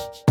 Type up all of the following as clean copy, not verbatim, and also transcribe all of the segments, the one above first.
Before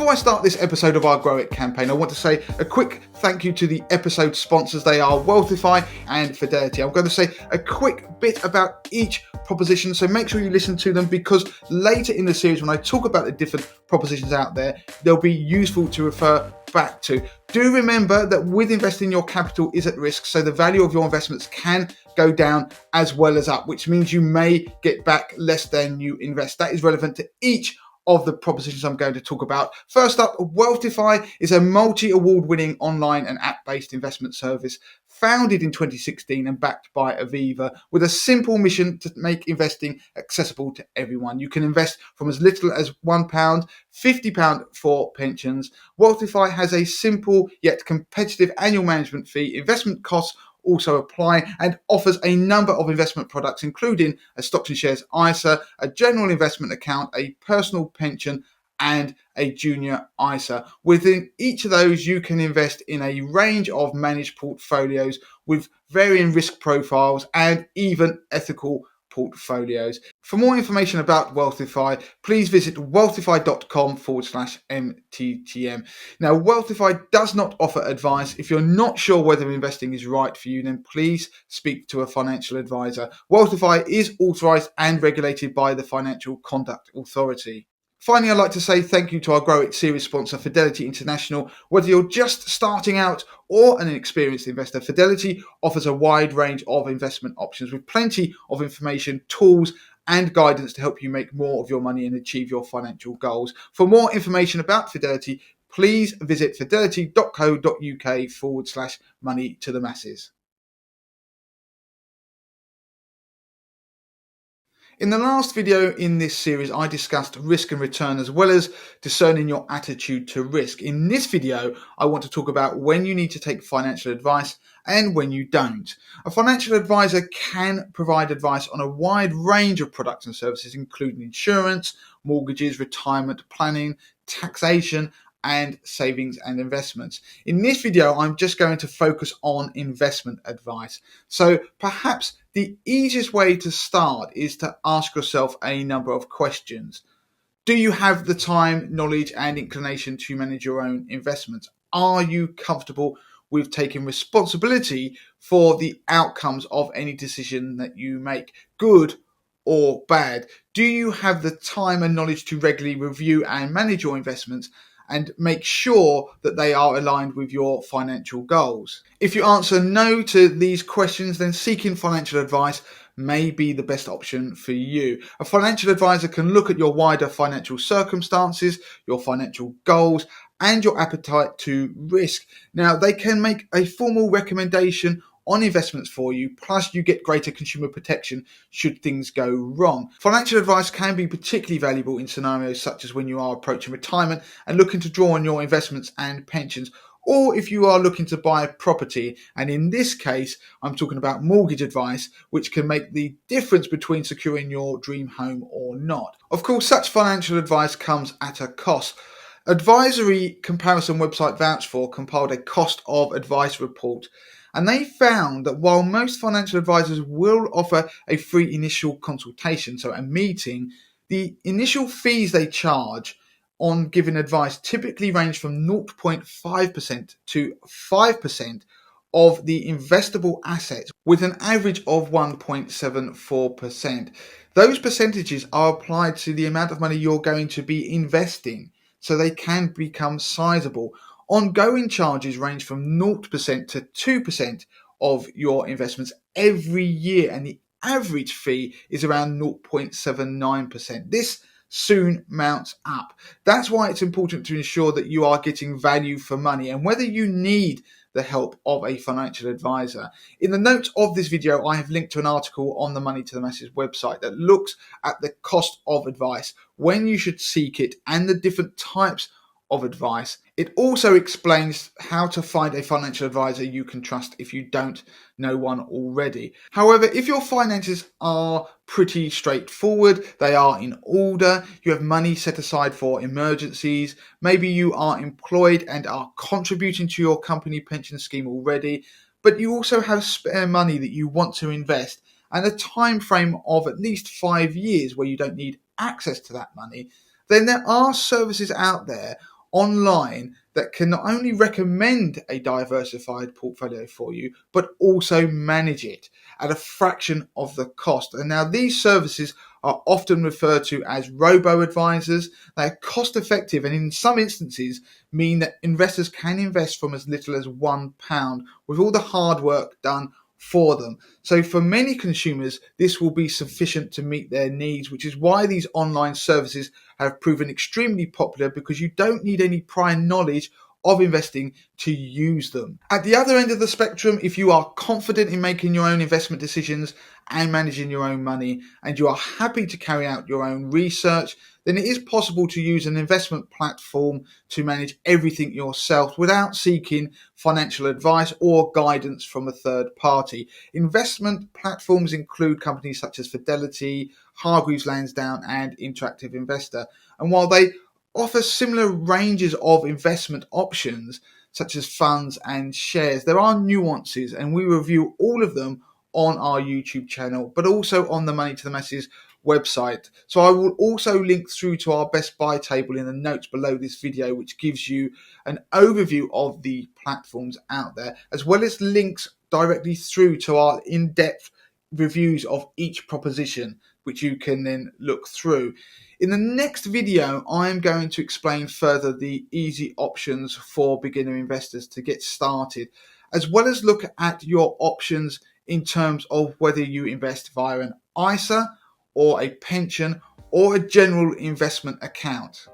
I start this episode of our Grow It campaign, I want to say a quick thank you to the episode sponsors. They are Wealthify and Fidelity. I'm going to say a quick bit about each proposition, so make sure you listen to them, because later in the series, when I talk about the different propositions out there, they'll be useful to refer back to. Do remember that with investing, your capital is at risk, so the value of your investments can go down as well as up, which means you may get back less than you invest. That is relevant to each of the propositions I'm going to talk about. First up, Wealthify is a multi-award-winning online and app-based investment service founded in 2016 and backed by Aviva, with a simple mission to make investing accessible to everyone. You can invest from as little as £1, £50 for pensions. Wealthify has a simple yet competitive annual management fee. Investment costs also apply, and offers a number of investment products, including a stocks and shares ISA, a general investment account, a personal pension, and a junior ISA. Within each of those, you can invest in a range of managed portfolios with varying risk profiles and even ethical portfolios. For more information about Wealthify, please visit wealthify.com/MTTM. Now, Wealthify does not offer advice. If you're not sure whether investing is right for you, then please speak to a financial advisor. Wealthify is authorized and regulated by the Financial Conduct Authority. Finally, I'd like to say thank you to our Grow It series sponsor, Fidelity International. Whether you're just starting out or an experienced investor, Fidelity offers a wide range of investment options with plenty of information, tools, and guidance to help you make more of your money and achieve your financial goals. For more information about Fidelity, please visit fidelity.co.uk/money to the masses. In the last video in this series, I discussed risk and return, as well as discerning your attitude to risk. In this video, I want to talk about when you need to take financial advice and when you don't. A financial advisor can provide advice on a wide range of products and services, including insurance, mortgages, retirement planning, taxation, and savings and investments. In this video, I'm just going to focus on investment advice. So perhaps the easiest way to start is to ask yourself a number of questions. Do you have the time, knowledge, and inclination to manage your own investments? Are you comfortable with taking responsibility for the outcomes of any decision that you make, good or bad? Do you have the time and knowledge to regularly review and manage your investments and make sure that they are aligned with your financial goals? If you answer no to these questions, then seeking financial advice may be the best option for you. A financial advisor can look at your wider financial circumstances, your financial goals, and your appetite to risk. Now, they can make a formal recommendation on investments for you, plus you get greater consumer protection should things go wrong. Financial advice can be particularly valuable in scenarios such as when you are approaching retirement and looking to draw on your investments and pensions, or if you are looking to buy a property. And in this case, I'm talking about mortgage advice, which can make the difference between securing your dream home or not. Of course, such financial advice comes at a cost. Advisory comparison website Vouch4 compiled a cost of advice report, and they found that while most financial advisors will offer a free initial consultation, so a meeting, the initial fees they charge on giving advice typically range from 0.5% to 5% of the investable assets, with an average of 1.74%. Those percentages are applied to the amount of money you're going to be investing, so they can become sizable. Ongoing charges range from 0% to 2% of your investments every year, and the average fee is around 0.79%. This soon mounts up. That's why it's important to ensure that you are getting value for money and whether you need the help of a financial advisor. In the notes of this video, I have linked to an article on the Money to the Masses website that looks at the cost of advice, when you should seek it, and the different types of advice. It also explains how to find a financial advisor you can trust if you don't know one already. However, if your finances are pretty straightforward, they are in order, you have money set aside for emergencies, maybe you are employed and are contributing to your company pension scheme already, but you also have spare money that you want to invest and a time frame of at least 5 years where you don't need access to that money, then there are services out there online that can not only recommend a diversified portfolio for you, but also manage it at a fraction of the cost. And now these services are often referred to as robo-advisors. They're cost effective and in some instances mean that investors can invest from as little as £1 with all the hard work done for them. So for many consumers, this will be sufficient to meet their needs, which is why these online services have proven extremely popular, because you don't need any prior knowledge of investing to use them. At the other end of the spectrum, if you are confident in making your own investment decisions and managing your own money, and you are happy to carry out your own research, then it is possible to use an investment platform to manage everything yourself without seeking financial advice or guidance from a third party. Investment platforms include companies such as Fidelity, Hargreaves Lansdown, and Interactive Investor. And while they offer similar ranges of investment options, such as funds and shares, there are nuances, and we review all of them on our YouTube channel, but also on the Money to the Masses website. So I will also link through to our best buy table in the notes below this video, which gives you an overview of the platforms out there, as well as links directly through to our in-depth reviews of each proposition, which you can then look through. In the next video, I am going to explain further the easy options for beginner investors to get started, as well as look at your options in terms of whether you invest via an ISA or a pension or a general investment account.